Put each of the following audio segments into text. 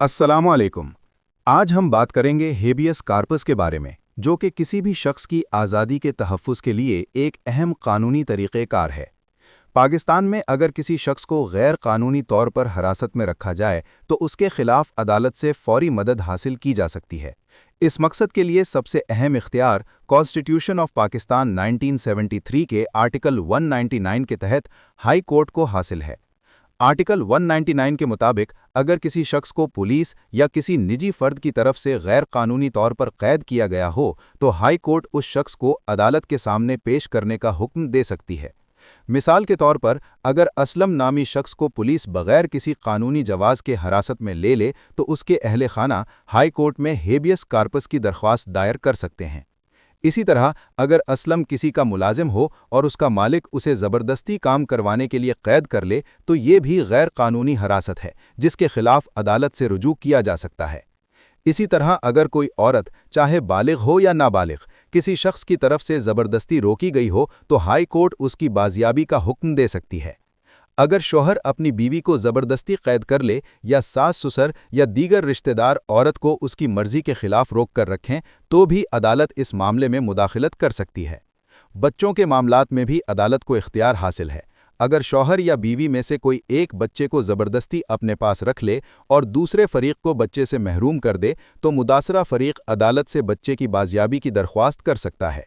अस्सलामुअलैकुम। आज हम बात करेंगे हेबियस कार्पस के बारे में, जो कि किसी भी शख्स की आज़ादी के तहफ़्फ़ुज़ के लिए एक अहम कानूनी तरीक़ेकार है। पाकिस्तान में अगर किसी शख्स को गैर कानूनी तौर पर हिरासत में रखा जाए तो उसके खिलाफ अदालत से फ़ौरी मदद हासिल की जा सकती है। इस मकसद के लिए सबसे अहम इख्तियार कॉन्स्टिट्यूशन ऑफ पाकिस्तान 1973 के आर्टिकल 199 के तहत हाई कोर्ट को हासिल है। आर्टिकल 199 के मुताबिक अगर किसी शख्स को पुलिस या किसी निजी फर्द की तरफ से गैर कानूनी तौर पर कैद किया गया हो तो हाई कोर्ट उस शख्स को अदालत के सामने पेश करने का हुक्म दे सकती है। मिसाल के तौर पर अगर असलम नामी शख्स को पुलिस बगैर किसी कानूनी जवाज़ के हिरासत में ले तो उसके अहले खाना हाई कोर्ट में हेबियस कार्पस की दरख्वास्त दायर कर सकते हैं। इसी तरह अगर असलम किसी का मुलाजिम हो और उसका मालिक उसे ज़बरदस्ती काम करवाने के लिए कैद कर ले तो ये भी गैर कानूनी हिरासत है, जिसके खिलाफ अदालत से रुजू किया जा सकता है। इसी तरह अगर कोई औरत चाहे बालिग हो या नाबालिग किसी शख्स की तरफ से ज़बरदस्ती रोकी गई हो तो हाई कोर्ट उसकी बाजियाबी का हुक्म दे सकती है। अगर शौहर अपनी बीवी को ज़बरदस्ती कैद कर ले या सास ससुर या दीगर रिश्तेदार औरत को उसकी मर्जी के खिलाफ रोक कर रखें तो भी अदालत इस मामले में मुदाखलत कर सकती है। बच्चों के मामलात में भी अदालत को इख्तियार हासिल है। अगर शौहर या बीवी में से कोई एक बच्चे को ज़बरदस्ती अपने पास रख ले और दूसरे फरीक को बच्चे से महरूम कर दे तो मुदासरा फरीक अदालत से बच्चे की बाजियाबी की दरख्वास्त कर सकता है।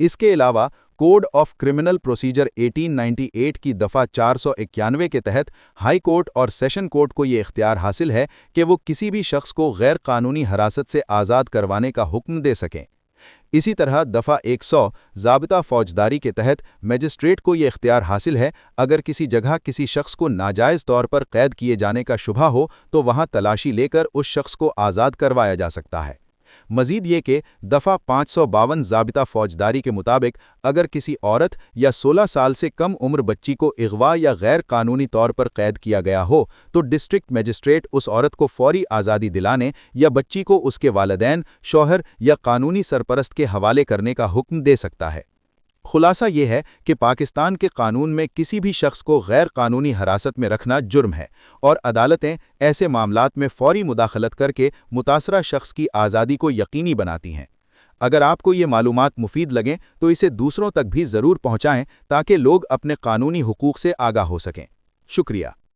इसके अलावा कोड ऑफ क्रिमिनल प्रोसीजर 1898 की दफ़ा 491 के तहत हाई कोर्ट और सेशन कोर्ट को ये इख्तियार हासिल है कि वो किसी भी शख्स को गैर कानूनी हिरासत से आज़ाद करवाने का हुक्म दे सकें। इसी तरह दफ़ा 100 ज़ाबिता फौजदारी के तहत मजिस्ट्रेट को ये इख्तियार हासिल है अगर किसी जगह किसी शख्स को नाजायज़ तौर पर कैद किए जाने का शुबा हो तो वहाँ तलाशी लेकर उस शख्स को आज़ाद करवाया जा सकता है। मजीद ये कि दफ़ा 552 ज़ाबिता फौजदारी के मुताबिक अगर किसी औरत या 16 साल से कम उम्र बच्ची को अगवा या गैर कानूनी तौर पर कैद किया गया हो तो डिस्ट्रिक्ट मजिस्ट्रेट उस औरत को फौरी आज़ादी दिलाने या बच्ची को उसके वालिदैन, शौहर या कानूनी सरपरस्त के हवाले करने का हुक्म दे सकता है। खुलासा ये है कि पाकिस्तान के कानून में किसी भी शख्स को गैर कानूनी हिरासत में रखना जुर्म है और अदालतें ऐसे मामलात में फौरी मुदाखलत करके मुतासरा शख्स की आज़ादी को यकीनी बनाती हैं। अगर आपको ये मालूमात मुफीद लगें तो इसे दूसरों तक भी ज़रूर पहुँचाएँ ताकि लोग अपने कानूनी हुकूक से आगाह हो सकें। शुक्रिया।